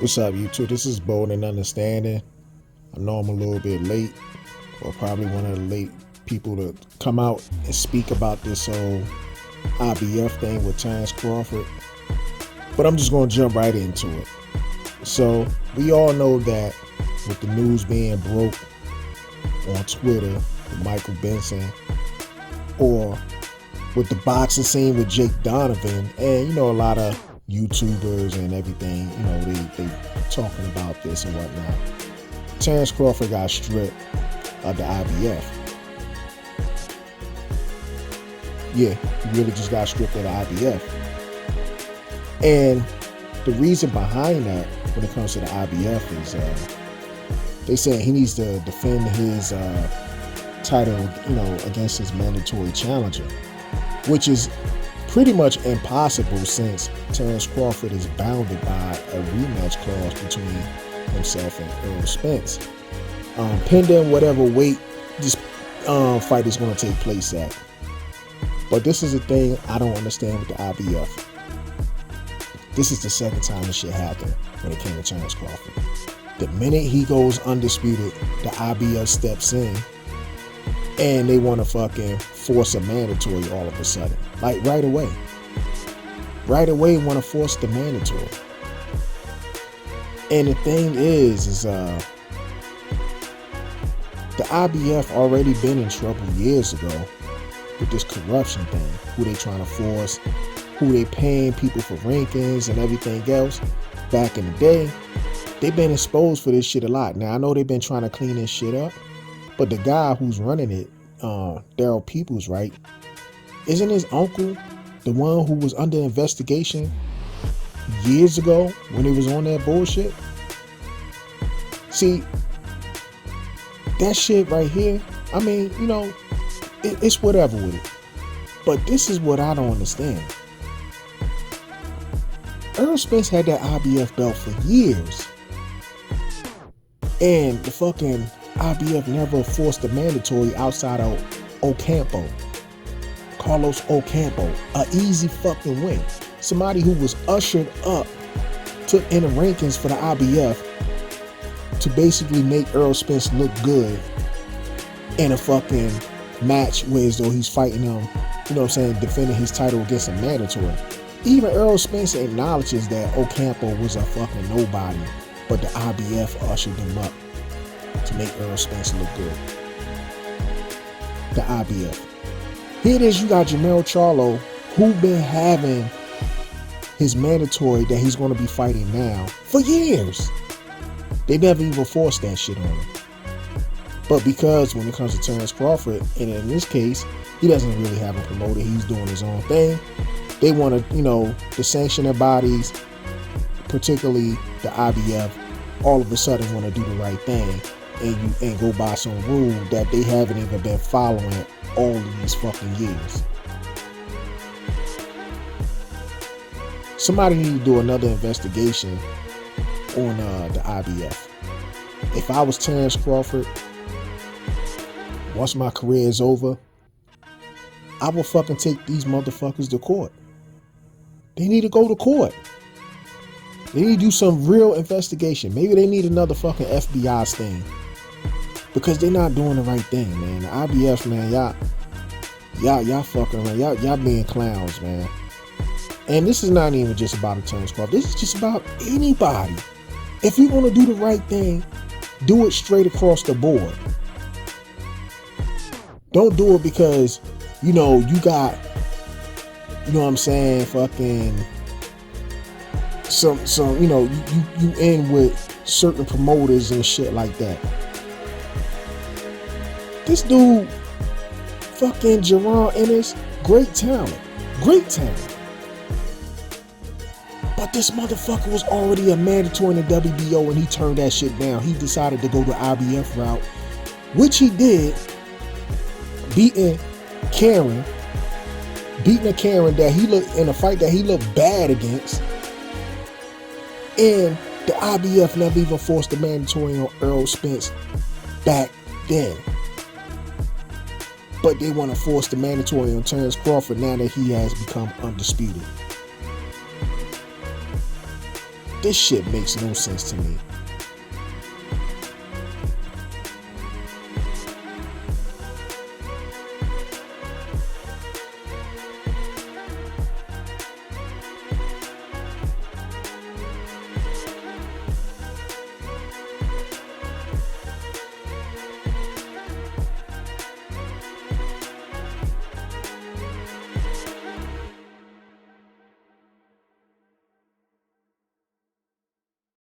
What's up, YouTube? This is Bold and Understanding. I know I'm a little bit late, or probably one of the late people to come out and speak about this whole IBF thing with Terrence Crawford. But I'm just going to jump right into it. So, we all know that with the news being broke on Twitter with Michael Benson, or with the boxing scene with Jake Donovan, and a lot of YouTubers and everything, they talking about this and whatnot. Terrence Crawford got stripped of the IBF. Yeah, he really just got stripped of the IBF. And the reason behind that, when it comes to the IBF, is they saying he needs to defend his title, against his mandatory challenger, which is pretty much impossible since Terrence Crawford is bounded by a rematch clause between himself and Errol Spence, pending whatever weight this fight is going to take place at. But this is the thing I don't understand with the IBF. This is the second time this shit happened when it came to Terrence Crawford. The minute he goes undisputed, the IBF steps in and they want to fucking force a mandatory all of a sudden. Like right away. Right away want to force the mandatory. And the thing is the IBF already been in trouble years ago with this corruption thing. Who they trying to force, who they paying people for rankings and everything else. Back in the day, they've been exposed for this shit a lot. Now I know they've been trying to clean this shit up, but the guy who's running it, Daryl Peoples, right? Isn't his uncle the one who was under investigation years ago when he was on that bullshit? See, that shit right here, I mean, it's whatever with it. But this is what I don't understand. Errol Spence had that IBF belt for years. And the fucking IBF never forced the mandatory outside of Ocampo. Carlos Ocampo. An easy fucking win. Somebody who was ushered up in the rankings for the IBF to basically make Errol Spence look good in a fucking match where as though he's fighting him, defending his title against a mandatory. Even Errol Spence acknowledges that Ocampo was a fucking nobody, but the IBF ushered him up to make Errol Spence look good. The IBF. Here it is, you got Jermell Charlo, who been having his mandatory that he's going to be fighting now for years. They never even forced that shit on him. But because when it comes to Terrence Crawford, and in this case, he doesn't really have a promoter, he's doing his own thing. They want to, the sanctioning bodies, particularly the IBF, all of a sudden want to do the right thing and go by some rule that they haven't even been following all of these fucking years. Somebody need to do another investigation on the IBF. If I was Terrence Crawford, once my career is over, I will fucking take these motherfuckers to court. They need to go to court. They need to do some real investigation. Maybe they need another fucking FBI sting. Because they're not doing the right thing, man. The IBF, man, y'all fucking around. Y'all being clowns, man. And this is not even just about a Terrence Crawford. This is just about anybody. If you're going to do the right thing, do it straight across the board. Don't do it because, you got, fucking some, you in with certain promoters and shit like that. This dude, fucking Jaron Ennis, great talent. But this motherfucker was already a mandatory in the WBO and he turned that shit down. He decided to go the IBF route, which he did, beating a Karen that he looked in a fight that he looked bad against. And the IBF never even forced the mandatory on Errol Spence back then. But they want to force the mandatory on Terrence Crawford now that he has become undisputed. This shit makes no sense to me.